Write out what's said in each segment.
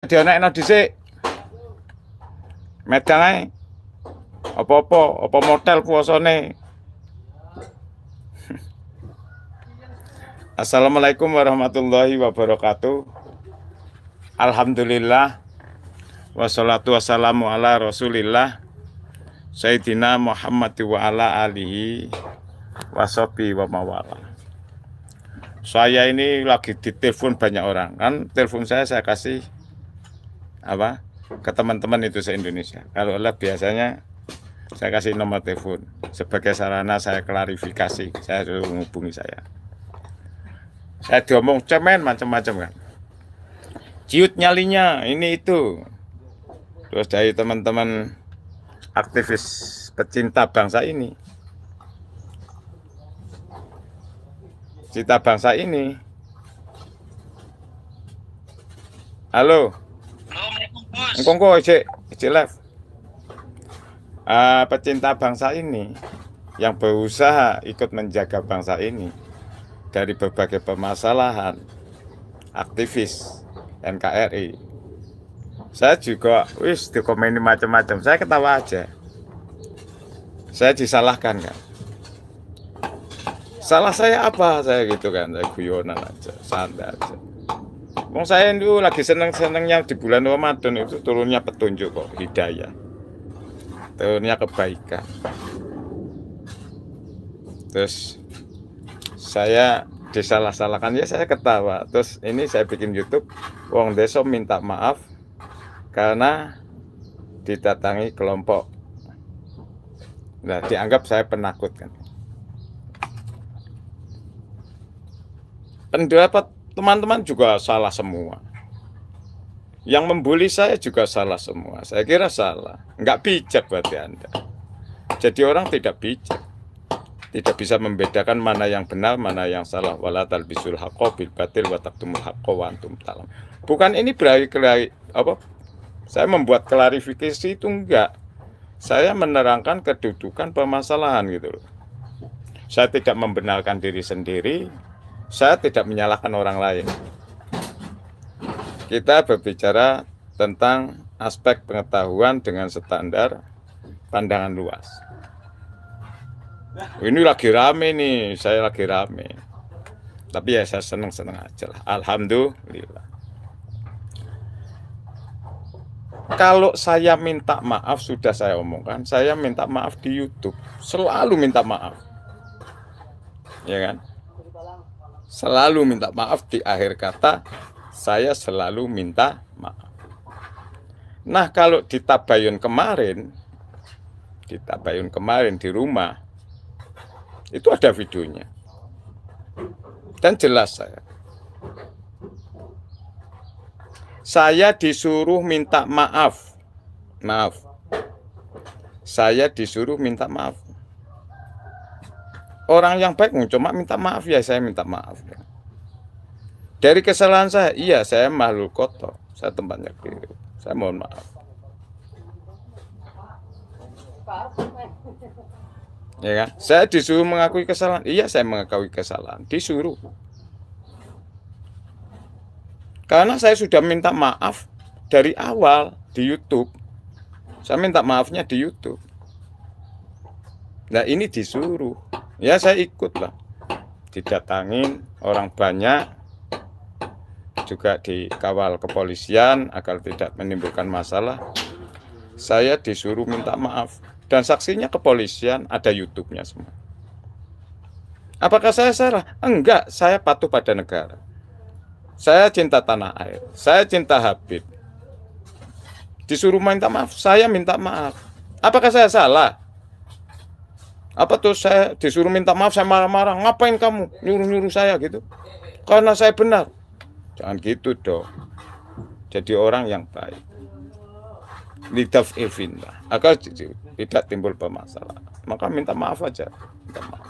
Dianakno dhisik. Medang ae. Apa motel puasane. Assalamualaikum warahmatullahi wabarakatuh. Alhamdulillah. Wassalatu wassalamu ala Rasulillah Sayyidina Muhammad wa ala alihi washabi wa mawala. Saya ini lagi ditelepon banyak orang. Kan telepon saya kasih apa ke teman-teman itu se-Indonesia. Kalau Allah biasanya saya kasih nomor telepon sebagai sarana saya klarifikasi. Saya suruh menghubungi saya. Saya diomong cemen macam-macam kan. Ciut nyalinya ini itu. Terus dari teman-teman aktivis pecinta bangsa ini. Cinta bangsa ini. Halo. Engkongko cek live. Pecinta bangsa ini yang berusaha ikut menjaga bangsa ini dari berbagai permasalahan, aktivis NKRI. Saya juga dikomeni macam-macam. Saya ketawa aja. Saya disalahkan kan. Salah saya apa? Saya gitu kan. Saya guyonan aja, santai aja. Wong saya itu lagi seneng-senengnya di bulan Ramadan itu turunnya petunjuk kok, hidayah. Turunnya kebaikan. Terus saya disalah-salahkan, ya saya ketawa. Terus ini saya bikin YouTube, wong desa minta maaf karena didatangi kelompok. Nah, dianggap saya penakut kan. Pendapat teman-teman juga salah semua. Yang membuli saya juga salah semua. Saya kira salah. Nggak bijak berarti Anda. Jadi orang tidak bijak. Tidak bisa membedakan mana yang benar, mana yang salah. Wala talbisul haqqo bil batil wa taktumul haqqo wa antum ta'lamun. Bukan ini berarti apa? Saya membuat klarifikasi itu enggak. Saya menerangkan kedudukan permasalahan gitu loh. Saya tidak membenarkan diri sendiri. Saya tidak menyalahkan orang lain. Kita berbicara tentang aspek pengetahuan dengan standar pandangan luas. Ini lagi rame nih, saya lagi rame. Tapi ya saya seneng-seneng aja lah. Alhamdulillah. Kalau saya minta maaf, sudah saya omongkan, saya minta maaf di YouTube. Selalu minta maaf. Ya kan? Selalu minta maaf di akhir kata, saya selalu minta maaf. Nah, kalau di Tabayun kemarin di rumah, itu ada videonya. Dan jelas saya disuruh minta maaf. Saya disuruh minta maaf. Orang yang baik cuma minta maaf, ya saya minta maaf. Dari kesalahan saya, iya saya makhluk kotor. Saya tempatnya keliru. Saya mohon maaf. Ya kan? Saya disuruh mengakui kesalahan. Iya saya mengakui kesalahan. Disuruh. Karena saya sudah minta maaf dari awal di YouTube. Saya minta maafnya di YouTube. Nah ini disuruh. Ya saya ikutlah. Didatangin orang banyak. Juga dikawal kepolisian agar tidak menimbulkan masalah. Saya disuruh minta maaf. Dan saksinya kepolisian, ada YouTube-nya semua. Apakah saya salah? Enggak, saya patuh pada negara. Saya cinta tanah air. Saya cinta Habib. Disuruh minta maaf, saya minta maaf. Apakah saya salah? Apa tuh saya disuruh minta maaf, saya marah-marah. Ngapain kamu nyuruh-nyuruh saya gitu? Karena saya benar. Jangan gitu dong. Jadi orang yang baik. Lidaf ifinlah. Agar tidak timbul permasalahan. Maka minta maaf aja. Minta maaf.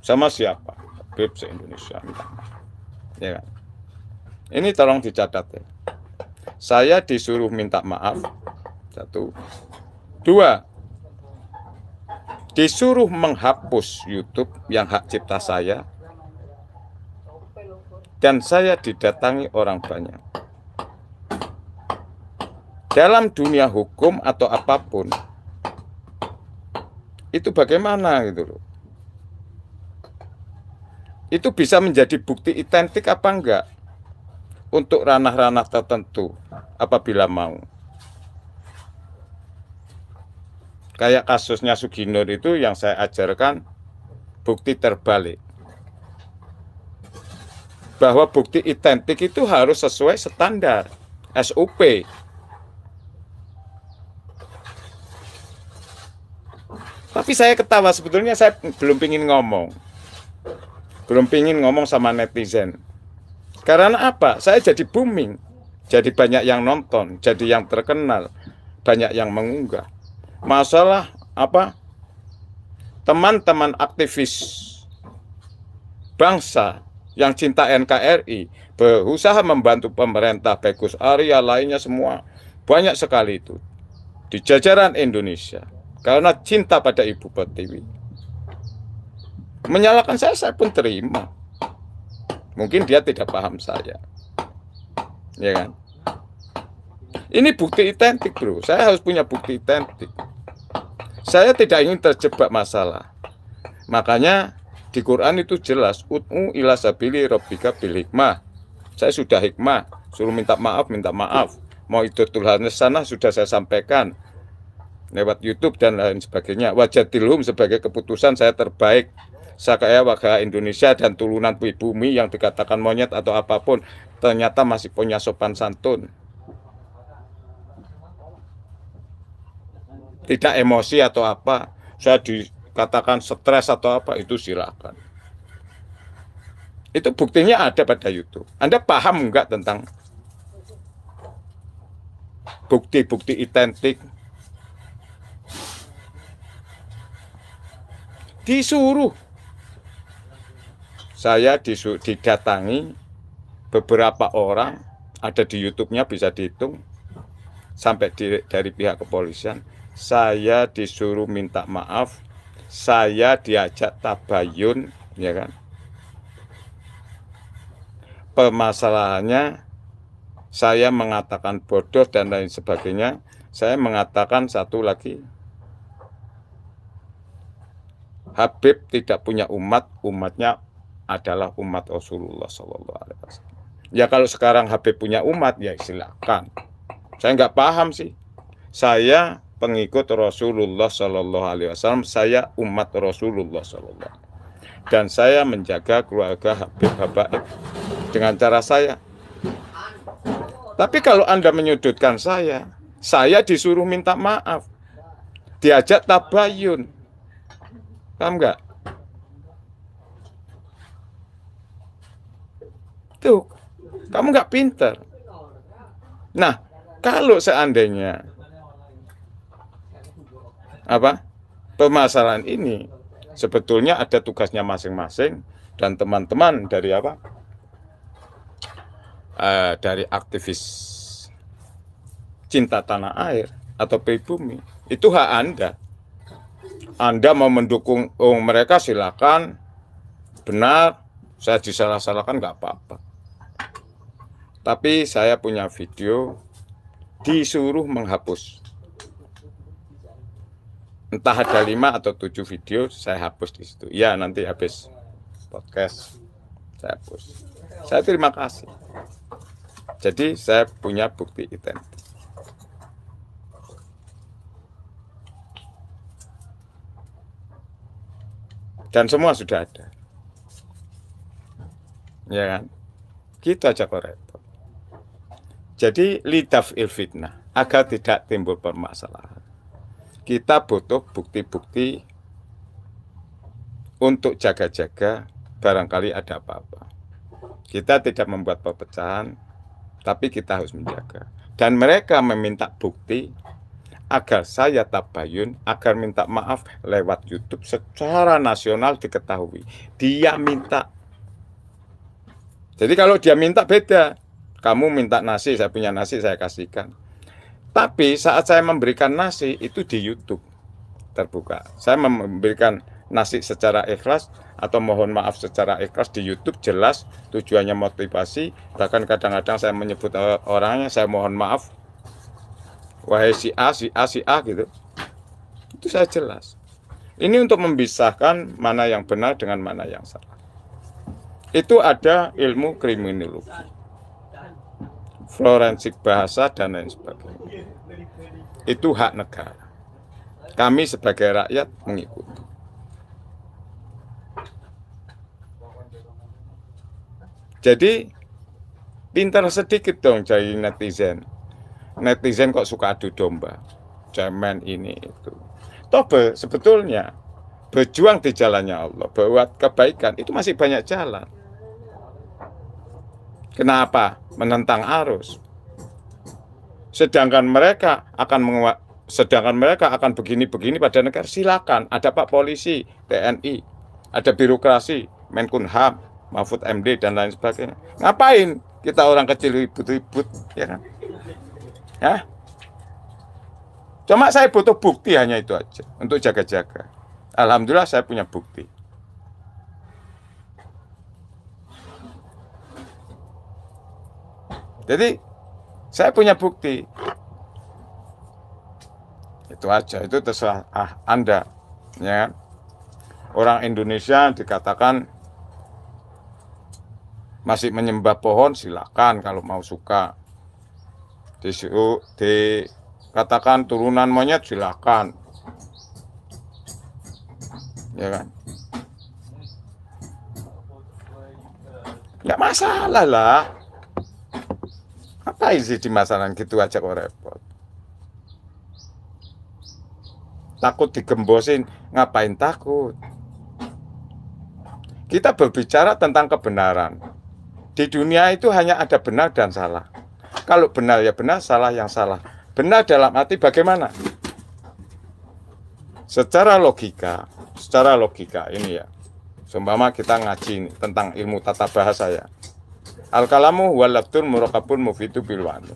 Sama siapa? Habib se-Indonesia minta maaf. Ya kan? Ini tolong dicatat ya. Saya disuruh minta maaf. 1. 2. Disuruh menghapus YouTube yang hak cipta saya. Dan saya didatangi orang banyak. dalam dunia hukum atau apapun, itu bagaimana gitu loh. Itu bisa menjadi bukti identik apa enggak untuk ranah-ranah tertentu apabila mau. Kayak kasusnya Suginur itu yang saya ajarkan bukti terbalik. Bahwa bukti identik itu harus sesuai standar SOP. Tapi saya ketawa, sebetulnya saya belum pingin ngomong. Belum pingin ngomong sama netizen. Karena apa? Saya jadi booming. Jadi banyak yang nonton, jadi yang terkenal, banyak yang mengunggah. Masalah apa? Teman-teman aktivis bangsa yang cinta NKRI berusaha membantu pemerintah, Bagus Arya, lainnya semua. Banyak sekali itu di jajaran Indonesia. Karena cinta pada Ibu Pertiwi. Menyalahkan saya pun terima. Mungkin dia tidak paham saya. Ya kan? Ini bukti identik, bro. Saya harus punya bukti identik. Saya tidak ingin terjebak masalah. Makanya di Quran itu jelas, ud'u ila sabili rabbika bil hikmah. Saya sudah hikmah, suruh minta maaf, minta maaf. Mau itu tulisannya sana sudah saya sampaikan lewat YouTube dan lain sebagainya. Wajadilhum sebagai keputusan saya terbaik. Saya warga Indonesia dan turunan pribumi yang dikatakan monyet atau apapun, ternyata masih punya sopan santun. Tidak emosi atau apa. Saya dikatakan stres atau apa, itu silakan. Itu buktinya ada pada YouTube. Anda paham enggak tentang bukti-bukti identik? Disuruh. Saya didatangi beberapa orang, ada di YouTube-nya bisa dihitung, sampai dari pihak kepolisian. Saya disuruh minta maaf, saya diajak tabayun, ya kan? Permasalahannya, saya mengatakan bodoh dan lain sebagainya. Saya mengatakan satu lagi, Habib tidak punya umat, umatnya adalah umat Rasulullah SAW. Ya kalau sekarang Habib punya umat, ya silakan. Saya nggak paham sih. Saya pengikut Rasulullah SAW. Saya umat Rasulullah SAW. Dan saya menjaga keluarga Habib Habaib dengan cara saya. Tapi kalau Anda menyudutkan saya disuruh minta maaf, diajak tabayun. Paham nggak? Tuh, kamu nggak pinter. Nah, kalau seandainya permasalahan ini sebetulnya ada tugasnya masing-masing dan teman-teman dari dari aktivis cinta tanah air atau pribumi, itu hak Anda. Anda mau mendukung mereka silakan, benar. Saya disalah-salahkan nggak apa-apa. Tapi saya punya video disuruh menghapus. Entah ada 5 atau 7 video, saya hapus di situ. Ya, nanti habis podcast saya hapus. Saya terima kasih. Jadi saya punya bukti identik. Dan semua sudah ada. Ya kan? Gitu aja kok repot. Jadi lidaf fitnah, agar tidak timbul permasalahan. Kita butuh bukti-bukti untuk jaga-jaga barangkali ada apa-apa. Kita tidak membuat perpecahan, tapi kita harus menjaga. Dan mereka meminta bukti agar saya tabayun, agar minta maaf lewat YouTube secara nasional diketahui. Dia minta. Jadi kalau dia minta beda. Kamu minta nasi, saya punya nasi, saya kasihkan. Tapi saat saya memberikan nasi, itu di YouTube terbuka. Saya memberikan nasi secara ikhlas atau mohon maaf secara ikhlas di YouTube, jelas tujuannya motivasi. Bahkan kadang-kadang saya menyebut orangnya, saya mohon maaf. wahai si A, si A, si A gitu. Itu saya jelas. Ini untuk memisahkan mana yang benar dengan mana yang salah. Itu ada ilmu kriminologi, forensik bahasa, dan lain sebagainya. Itu hak negara. Kami sebagai rakyat mengikuti. Jadi pintar sedikit dong jadi netizen. Netizen kok suka adu domba, cemen ini itu. Toh sebetulnya berjuang di jalannya Allah, buat kebaikan itu masih banyak jalan. Kenapa menentang arus? Sedangkan mereka akan begini-begini pada negara, silakan. Ada Pak Polisi, TNI, ada birokrasi, Menkumham, Mahfud MD dan lain sebagainya. Ngapain kita orang kecil ribut-ribut, ya kan? Ya. Cuma saya butuh bukti hanya itu aja untuk jaga-jaga. Alhamdulillah saya punya bukti. Jadi saya punya bukti. Itu aja, itu terserah Anda, ya. Orang Indonesia dikatakan masih menyembah pohon, silakan kalau mau suka. Dikatakan turunan monyet, silakan. Ya kan? Nggak masalah lah. Apa isi di masalah gitu aja kok repot. Takut digembosin, ngapain takut? Kita berbicara tentang kebenaran. Di dunia itu hanya ada benar dan salah. Kalau benar ya benar, salah yang salah. Benar dalam arti bagaimana? Secara logika ini ya. Seumpama kita ngaji tentang ilmu tata bahasa ya. Al-kalamu wal lafdul murakabun mufidu bilwanu.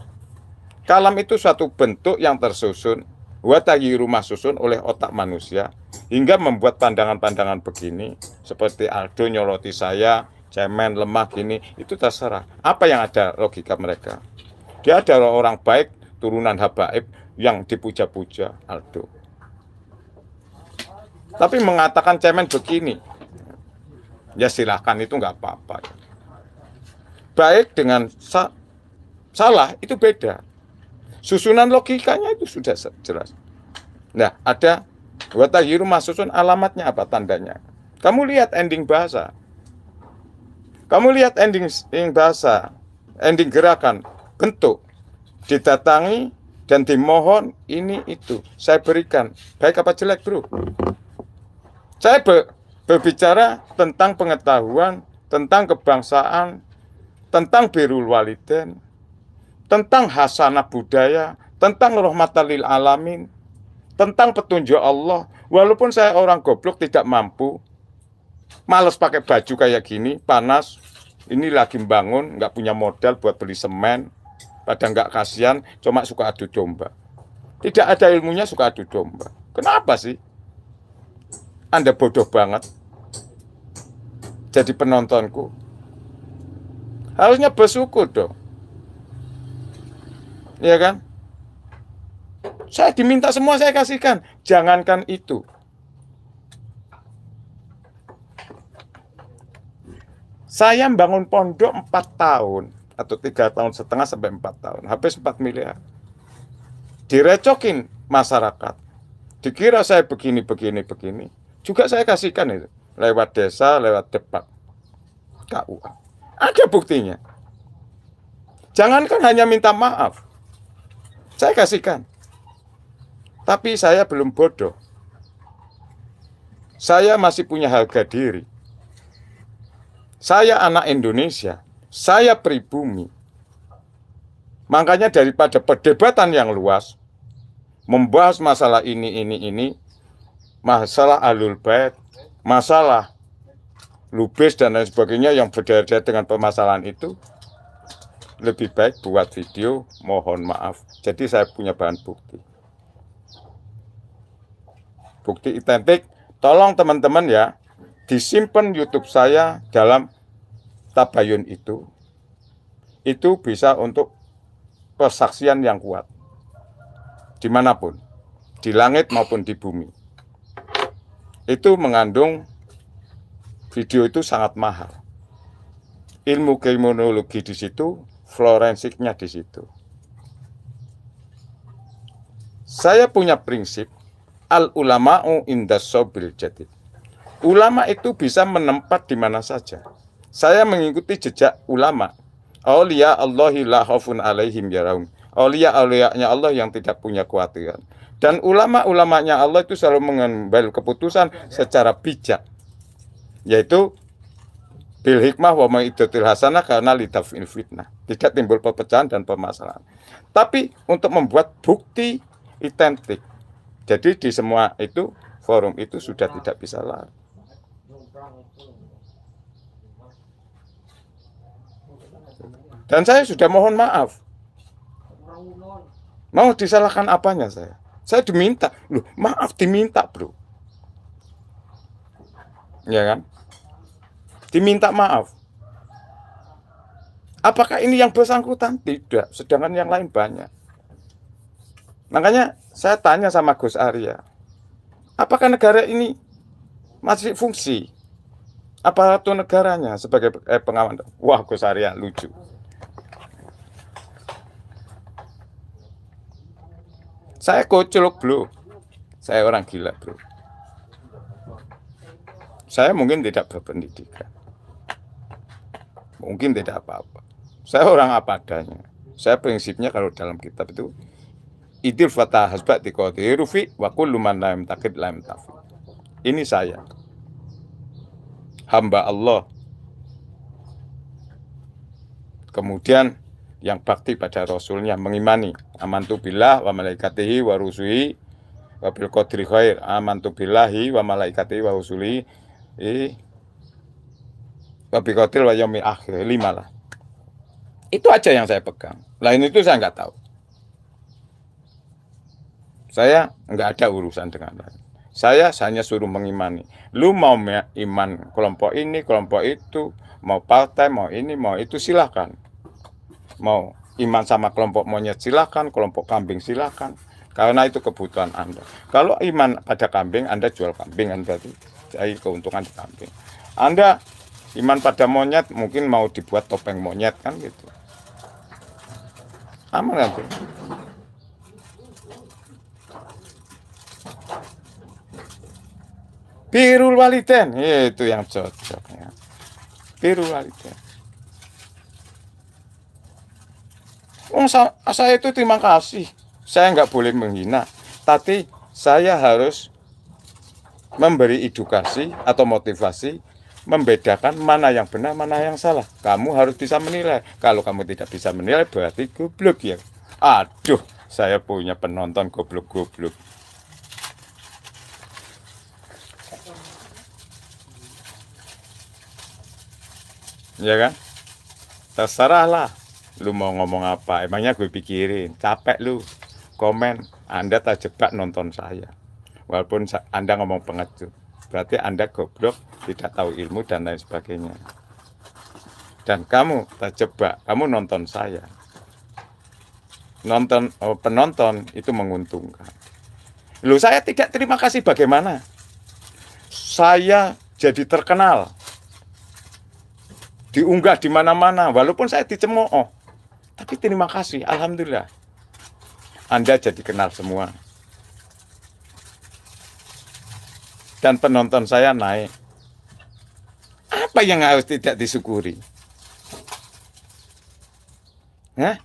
Kalam itu suatu bentuk yang tersusun, wa tagyiru mahsusun oleh otak manusia hingga membuat pandangan-pandangan begini seperti Aldo nyoloti saya, cemen, lemah gini, itu terserah. Apa yang ada logika mereka? Dia adalah orang baik, turunan habaib yang dipuja-puja Aldo. Tapi mengatakan cemen begini, ya silahkan, itu nggak apa-apa. Baik dengan salah itu beda. Susunan logikanya itu sudah jelas. Nah, ada watahiru mahsusun, alamatnya apa, tandanya. Kamu lihat ending bahasa. Kamu lihat ending bahasa, ending gerakan, bentuk, didatangi dan dimohon ini itu. Saya berikan, baik apa jelek bro. Saya berbicara tentang pengetahuan, tentang kebangsaan, tentang birrul walidain, tentang hasanah budaya, tentang rahmatan lil alamin, tentang petunjuk Allah. Walaupun saya orang goblok tidak mampu, males pakai baju kayak gini, panas, ini lagi bangun, nggak punya modal buat beli semen, pada nggak kasihan, cuma suka adu domba. Tidak ada ilmunya suka adu domba. Kenapa sih? Anda bodoh banget jadi penontonku. Harusnya bersyukur dong. Ya kan? Saya diminta semua saya kasihkan. Jangankan itu. Saya bangun pondok 4 tahun atau 3,5 tahun sampai 4 tahun. Habis 4 miliar. Direcokin masyarakat. Dikira saya begini. Juga saya kasihkan itu. Lewat desa, lewat debat. KUA. Ada buktinya. Jangankan hanya minta maaf. Saya kasihkan. Tapi saya belum bodoh. Saya masih punya harga diri. Saya anak Indonesia. Saya pribumi. Makanya daripada perdebatan yang luas, membahas masalah ini, masalah Ahlul Bait, masalah lubis dan lain sebagainya yang berderet dengan permasalahan itu, lebih baik buat video, mohon maaf. Jadi saya punya bahan bukti. Bukti identik, tolong teman-teman ya, disimpan YouTube saya dalam tabayun itu. Itu bisa untuk persaksian yang kuat. dimanapun, di langit maupun di bumi. Itu mengandung video itu sangat mahal. Ilmu kriminologi di situ, forensiknya di situ. Saya punya prinsip al ulama'u indas sobil jadid. Ulama itu bisa menempat di mana saja. Saya mengikuti jejak ulama. Auliya Allahi la khaufun alaihim yaraun. Aulia-aulianya Allah yang tidak punya kekhawatiran. Dan ulama-ulamanya Allah itu selalu mengambil keputusan secara bijak. Yaitu bil hikmah wa maidatil hasanah karena lidaf'il fitnah. Tidak timbul perpecahan dan permasalahan. Tapi untuk membuat bukti identik. Jadi di semua itu, forum itu sudah tidak bisa lari. Dan saya sudah mohon maaf. Mau disalahkan apanya saya? Saya diminta. Loh, maaf diminta, bro. Ya kan? Diminta maaf. Apakah ini yang bersangkutan? Tidak. Sedangkan yang lain banyak. Makanya saya tanya sama Gus Arya. Apakah negara ini masih fungsi? Aparatur negaranya sebagai pengaman? Wah, Gus Arya lucu. Saya kocok, bro. Saya orang gila, bro. Saya mungkin tidak berpendidikan. Mungkin tidak apa-apa. Saya orang apa adanya. Saya prinsipnya kalau dalam kitab itu idil fatah hasbat diqati rufi wa kullu man lam taqid lam tafi. Ini saya. Hamba Allah. Kemudian yang bakti pada Rasulnya, mengimani amantu billah wa malaikatihi wa rusulihi wa bil qadri khair, amantu billahi wa malaikatihi wa rusulihi wa bil qadri wa yaumil akhir. 5 lah. Itu aja yang saya pegang. Lain itu saya nggak tahu. Saya nggak ada urusan dengan lain. Saya hanya suruh mengimani. Lu mau iman kelompok ini, kelompok itu, mau partai, mau ini, mau itu, silahkan. Mau iman sama kelompok monyet silahkan, kelompok kambing silahkan, karena itu kebutuhan Anda. Kalau iman pada kambing, Anda jual kambing, kan berarti cari keuntungan di kambing. Anda iman pada monyet, mungkin mau dibuat topeng monyet, kan gitu. Aman kan? Birrul walidain, itu yang cocok ya. Birrul walidain. Saya itu terima kasih. Saya nggak boleh menghina, tapi saya harus memberi edukasi atau motivasi, membedakan mana yang benar, mana yang salah. Kamu harus bisa menilai. Kalau kamu tidak bisa menilai, berarti goblok ya. Aduh, saya punya penonton goblok-goblok. Ya kan? Terserahlah. Lu mau ngomong apa? Emangnya gue pikirin. Capek lu. Komen. Anda terjebak nonton saya. Walaupun Anda ngomong pengecut. Berarti Anda goblok, tidak tahu ilmu, dan lain sebagainya. Dan kamu terjebak. Kamu nonton saya. Penonton itu menguntungkan. Lu, saya tidak terima kasih bagaimana? Saya jadi terkenal. Diunggah di mana-mana. Walaupun saya dicemooh. Tapi terima kasih, alhamdulillah. Anda jadi kenal semua. Dan penonton saya naik. Apa yang harus tidak disyukuri? Hah?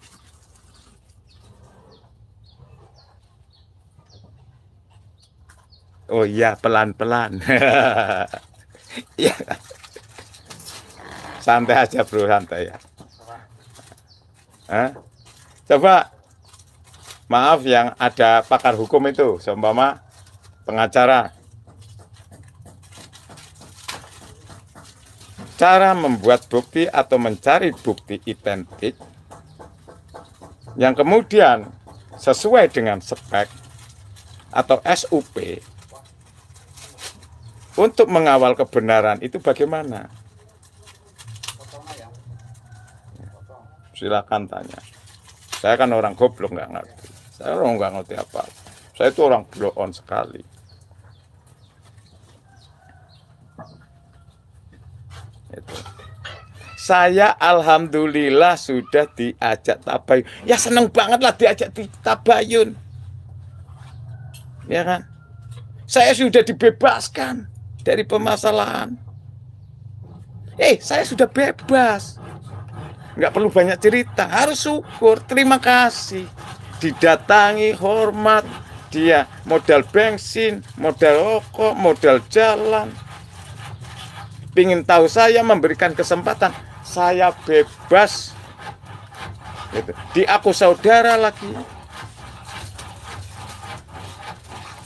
Oh iya, pelan-pelan. Ya. Santai aja, bro, santai ya. Coba, maaf yang ada pakar hukum itu, seumpama pengacara. Cara membuat bukti atau mencari bukti identik yang kemudian sesuai dengan spek atau SUP untuk mengawal kebenaran itu bagaimana? Silakan tanya. Saya kan orang goblok, nggak ngerti. Saya orang nggak ngerti apa. Saya itu orang blow on sekali. Itu. Saya alhamdulillah sudah diajak tabayun. Ya seneng banget lah diajak di tabayun. Ya kan? Saya sudah dibebaskan dari permasalahan. Saya sudah bebas. Nggak perlu banyak cerita. Harus syukur, terima kasih. Didatangi, hormat. Dia modal bensin, modal rokok, modal jalan. Pingin tahu saya, memberikan kesempatan. Saya bebas. Gitu. Di aku saudara lagi.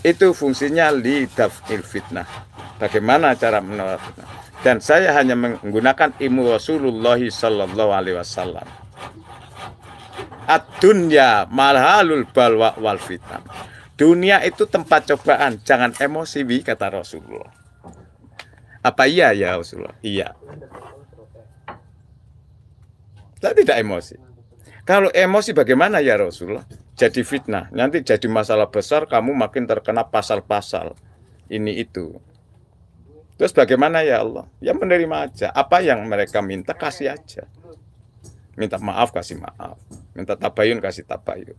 Itu fungsinya lidaf'il fitnah. Bagaimana cara menolak fitnah? Dan saya hanya menggunakan ilmu Rasulullah sallallahu alaihi wasallam. Ad-dunya malhalul balwa wal fitnah. Dunia itu tempat cobaan, jangan emosi, kata Rasulullah. Apa iya ya Rasulullah? Iya. Saya tidak emosi. Kalau emosi bagaimana ya Rasulullah? Jadi fitnah. Nanti jadi masalah besar, kamu makin terkena pasal-pasal. Ini itu. Terus bagaimana ya Allah? Ya menerima aja. Apa yang mereka minta, kasih aja. Minta maaf, kasih maaf. Minta tabayun, kasih tabayun.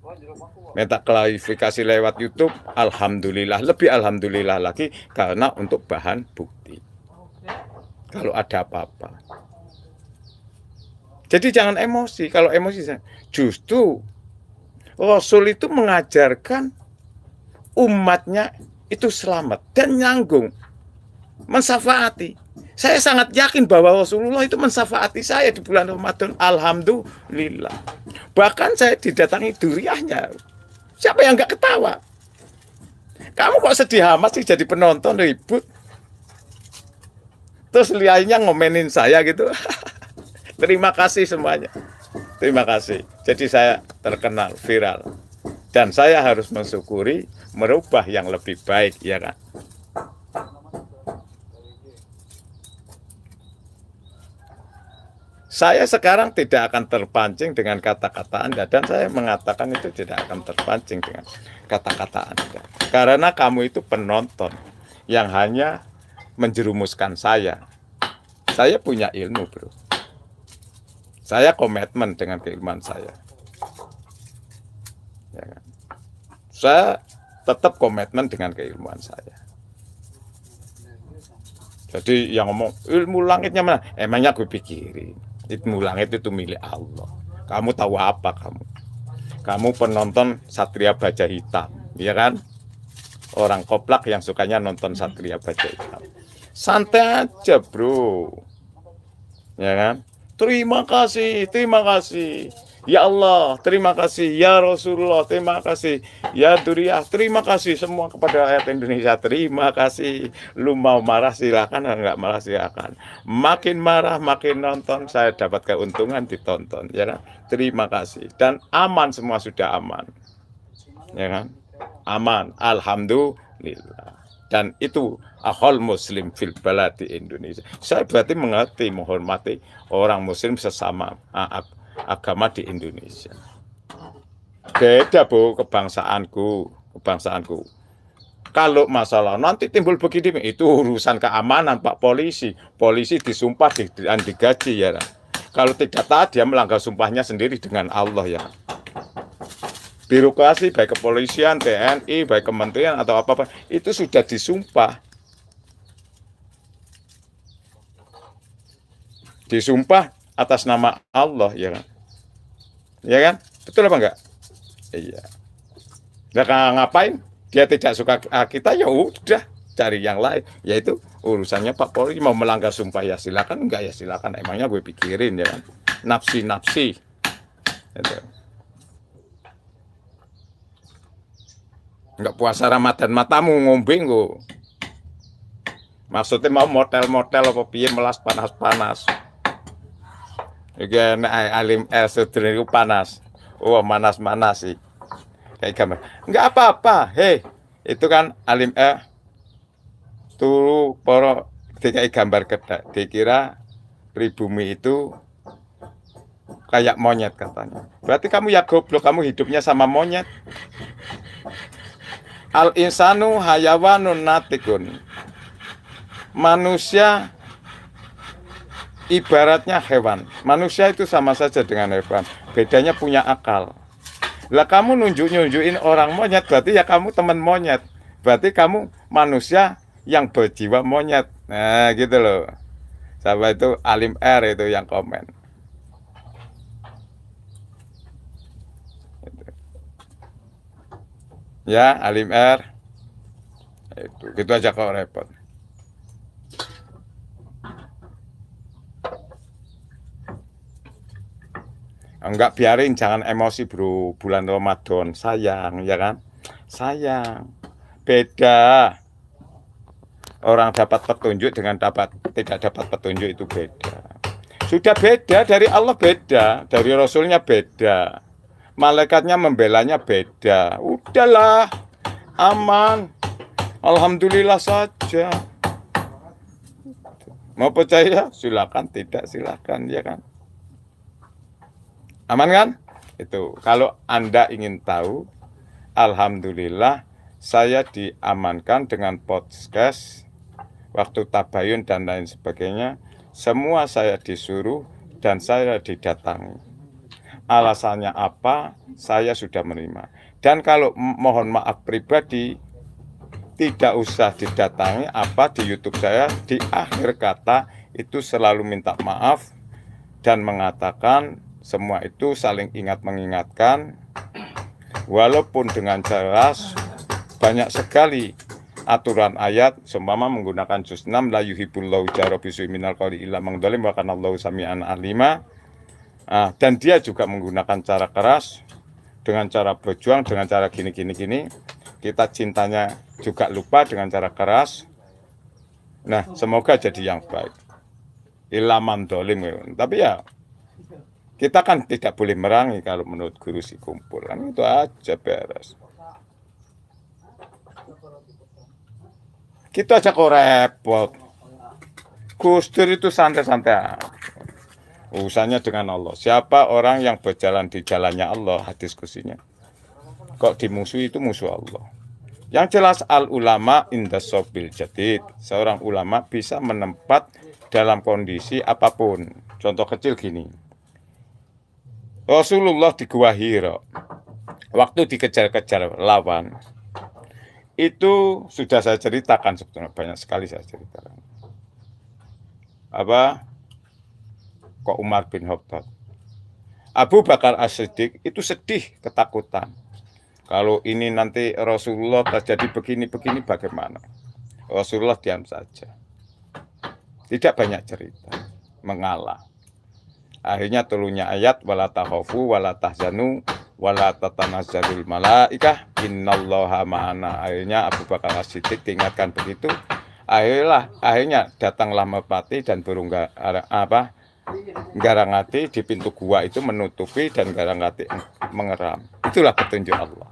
Minta klarifikasi lewat YouTube, alhamdulillah. Lebih alhamdulillah lagi karena untuk bahan bukti. Kalau ada apa-apa. Jadi jangan emosi. Kalau emosi, justru Rasul itu mengajarkan umatnya itu selamat dan nyanggung, mensafaati. Saya sangat yakin bahwa Rasulullah itu mensafaati saya di bulan Ramadan. Alhamdulillah. Bahkan saya didatangi duriahnya. Siapa yang nggak ketawa? Kamu kok sedih amat sih jadi penonton ribut? Terus lihatnya ngomenin saya gitu. Terima kasih semuanya. Terima kasih. Jadi saya terkenal, viral. Dan saya harus mensyukuri, merubah yang lebih baik, ya kan? Saya sekarang tidak akan terpancing dengan kata-kata Anda. Dan saya mengatakan itu tidak akan terpancing dengan kata-kata Anda. Karena kamu itu penonton yang hanya menjerumuskan saya. Saya punya ilmu, bro. Saya komitmen dengan keilmuan saya. Ya kan? Saya tetap komitmen dengan keilmuan saya. Jadi yang ngomong ilmu langitnya mana? Emangnya gue pikirin. Ilmu langit itu milik Allah. Kamu tahu apa kamu? Kamu penonton Satria Baja Hitam, ya kan? Orang koplak yang sukanya nonton Satria Baja Hitam. Santai aja, bro. Ya kan? Terima kasih, terima kasih. Ya Allah, terima kasih. Ya Rasulullah, terima kasih. Ya Duriah, terima kasih semua kepada rakyat Indonesia. Terima kasih. Lu mau marah silakan, enggak marah silakan. Makin marah, makin nonton, saya dapat keuntungan ditonton. Ya kan? Terima kasih. Dan aman, semua sudah aman. Ya kan? Aman, alhamdulillah. Dan itu akhul muslim fil balad di Indonesia. Saya berarti mengerti, menghormati orang muslim sesama agama di Indonesia. Beda, Bu, kebangsaanku. Kalau masalah nanti timbul begini, itu urusan keamanan, Pak Polisi. Polisi disumpah dan digaji, ya. Kalau tidak taat, dia melanggar sumpahnya sendiri dengan Allah, ya. Birokrasi, baik kepolisian, TNI, baik kementerian atau apa-apa, itu sudah disumpah. Disumpah atas nama Allah, ya kan? Ya kan? Betul apa enggak? Iya. Nah, ngapain? Dia tidak suka kita, ya udah cari yang lain. Yaitu urusannya Pak Polri. Mau melanggar sumpah ya silakan, enggak ya silakan. Emangnya gue pikirin, ya kan? Nafsi. Gitu. Enggak puasa Ramadan matamu ngombe nggo. Maksudnya mau motel-motel apa piye melas panas-panas. Iki nek alim sudren itu panas. Oh, manas-manas sih. Kayak gambar. Enggak apa-apa. Hei, itu kan alim turu para dikai gambar kedak. Dikira pribumi itu kayak monyet katanya. Berarti kamu ya goblok, kamu hidupnya sama monyet. Al insanu hayawanun natikun. Manusia ibaratnya hewan. Manusia itu sama saja dengan hewan. Bedanya punya akal. Lah kamu nunjukin orang monyet, berarti ya kamu teman monyet. Berarti kamu manusia yang berjiwa monyet. Nah gitu loh. Sampai itu Alim R itu yang komen. Ya Alim R. Itu gitu aja kok repot. Enggak, biarin, jangan emosi bro. Bulan Ramadan, sayang, ya kan? Sayang. Beda. Orang dapat petunjuk dengan tidak dapat petunjuk itu beda. Sudah beda, dari Allah beda, dari Rasulnya beda. Malaikatnya membelanya beda. Udahlah, aman. Alhamdulillah saja. Mau percaya? Silakan, tidak silakan, ya kan? Aman kan? Itu. Kalau Anda ingin tahu, alhamdulillah saya diamankan dengan podcast, waktu tabayun dan lain sebagainya. Semua saya disuruh dan saya didatangi. Alasannya apa? Saya sudah menerima. Dan kalau mohon maaf pribadi, tidak usah didatangi apa di YouTube saya, di akhir kata itu selalu minta maaf dan mengatakan semua itu saling ingat mengingatkan, walaupun dengan jelas banyak sekali aturan ayat, seumpama menggunakan juz 6 la yuhibbullahu jahra bisu'i minal qawli illa man dzalim wa kana Allahu sami'an alima. Dan dia juga menggunakan cara keras, dengan cara berjuang, dengan cara gini. Kita cintanya juga lupa dengan cara keras. Nah, semoga jadi yang baik. Illa man dzalim. Tapi ya kita kan tidak boleh merangi kalau menurut guru si kumpul. Kan itu aja beres. Kita aja kok repot. Gus Dur itu santai-santai. Urusannya dengan Allah. Siapa orang yang berjalan di jalannya Allah, hadis kursinya. Kok dimusuhi, itu musuh Allah. Yang jelas al ulama inda sobil jadid. Seorang ulama bisa menempat dalam kondisi apapun. Contoh kecil gini. Rasulullah di Gua Hira, waktu dikejar-kejar lawan, itu sudah saya ceritakan sebetulnya, banyak sekali saya ceritakan. Kok Umar bin Khattab, Abu Bakar As-Siddiq itu sedih, ketakutan. Kalau ini nanti Rasulullah terjadi begini bagaimana? Rasulullah diam saja, tidak banyak cerita, mengalah. Akhirnya turunnya ayat wala takhafu wala tahzanu wala tatanazzalul malaikah innallaha ma'ana. Akhirnya Abu Bakar As-Siddiq diingatkan begitu. Akhirnya datanglah merpati dan burung garangati di pintu gua itu menutupi dan garangati mengeram. Itulah petunjuk Allah.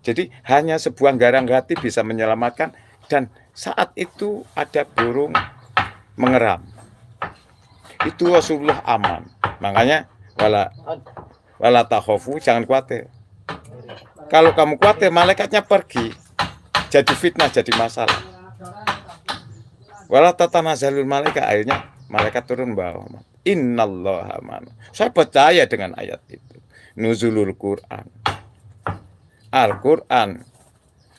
Jadi hanya sebuah garangati bisa menyelamatkan, dan saat itu ada burung mengeram. Itu Rasulullah aman. Makanya wala takhafu, jangan khawatir. Kalau kamu khawatir, malaikatnya pergi, jadi fitnah, jadi masalah. Wala tatanazalul malaikat, akhirnya malaikat turun bawah. Innallaha ma'ana. Saya percaya dengan ayat itu. Nuzulul Quran. Al-Quran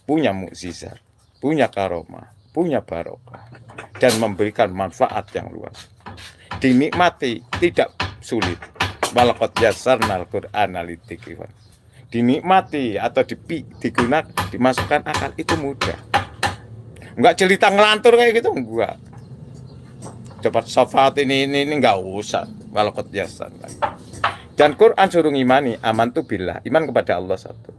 punya mukjizat, punya karomah, punya barokah, dan memberikan manfaat yang luas. Dinikmati tidak sulit. Walaqad yassarnal Qur'ana lidzikri. Dinikmati atau digunakan, dimasukkan akal itu mudah. Enggak cerita ngelantur kayak gitu, enggak. Cepat syafaat ini enggak usah. Walaqad yassarnal. Dan Quran suruh imani, amantu billah, iman kepada Allah satu.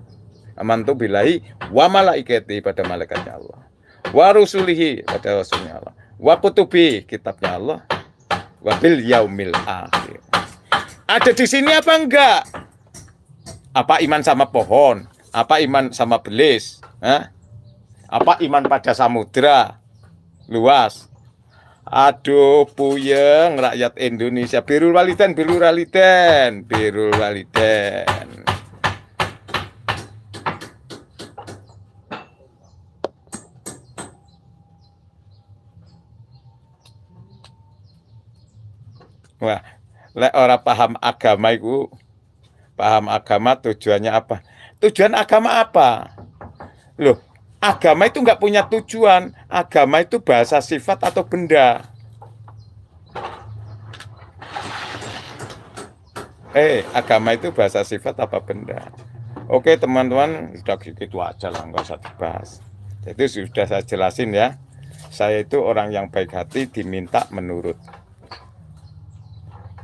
Amantu billahi wa malaikati, pada malaikatnya Allah. Wa rusulihi, pada rasulnya Allah. Wa kutubi, kitabnya Allah. Wabil yaumil akhir. Ada di sini apa enggak? Apa iman sama pohon? Apa iman sama belis? Apa iman pada samudra luas? Aduh, puyeng rakyat Indonesia. Birrul walidain, birrul walidain, birrul walidain. Wah, lek ora paham agama iku, paham agama tujuannya apa? Tujuan agama apa? Loh, agama itu nggak punya tujuan. Agama itu bahasa sifat atau benda. Agama itu bahasa sifat apa benda? Oke teman-teman, sudah gitu aja lah, nggak usah dibahas. Jadi sudah saya jelasin ya. Saya itu orang yang baik hati, diminta menurut.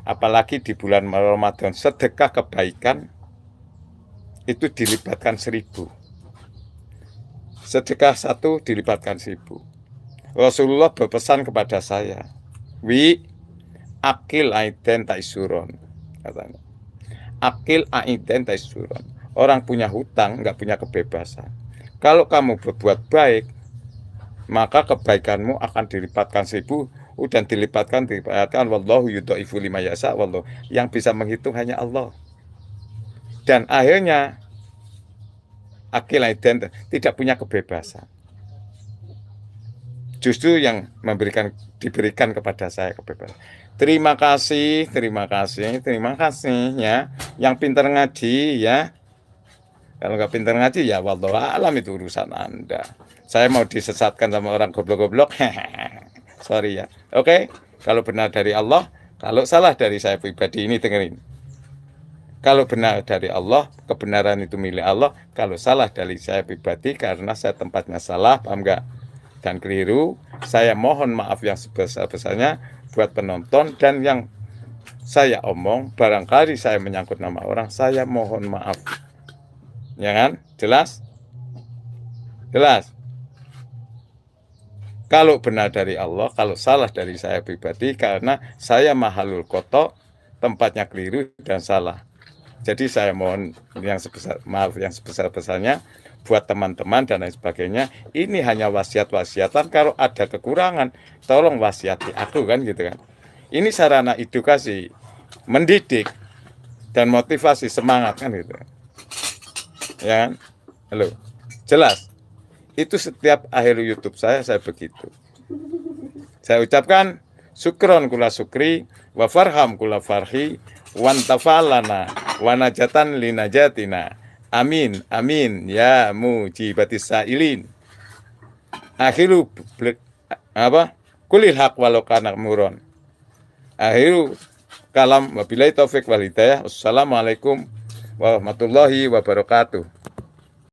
Apalagi di bulan Ramadan, sedekah kebaikan itu dilibatkan 1000. Sedekah 1 dilibatkan 1000. Rasulullah berpesan kepada saya, akil aiden taisuron, katanya. Akil aiden taisuron. Orang punya hutang nggak punya kebebasan. Kalau kamu berbuat baik, maka kebaikanmu akan dilipatkan 1000 dan dilipatkan wallahu yudhaifu liman yasha, wallahu. Yang bisa menghitung hanya Allah. Dan akhirnya akil aiden tidak punya kebebasan. Justru yang diberikan kepada saya kebebasan. Terima kasih ya. Yang pintar ngaji ya. Kalau nggak pintar ngaji ya wallahu alam, itu urusan Anda. Saya mau disesatkan sama orang goblok-goblok. Sorry ya. Oke, kalau benar dari Allah, kalau salah dari saya pribadi, ini dengerin. Kalau benar dari Allah, kebenaran itu milik Allah. Kalau salah dari saya pribadi, karena saya tempatnya salah, paham nggak? Dan keliru, saya mohon maaf yang sebesar-besarnya buat penonton. Dan yang saya omong, barangkali saya menyangkut nama orang, saya mohon maaf. Ya kan? Jelas? Jelas? Kalau benar dari Allah, kalau salah dari saya pribadi, karena saya mahalul kotok, tempatnya keliru dan salah. Jadi saya mohon maaf yang sebesar-besarnya buat teman-teman dan lain sebagainya. Ini hanya wasiat-wasiatan. Kalau ada kekurangan, tolong wasiati aku, kan gitu kan. Ini sarana edukasi, mendidik dan motivasi, semangat, kan gitu. Ya kan? Halo. Jelas? Itu setiap akhir YouTube saya begitu. Saya ucapkan syukron kula syukri, wa farham kula farhi, wan tafalana, wa najatan linajatina. Amin, amin, ya mujibatis sailin. Akhiru kulil haq walau kana muron. Akhiru kalam wabillahi taufik wal hidayah. Wassalamualaikum warahmatullahi wabarakatuh.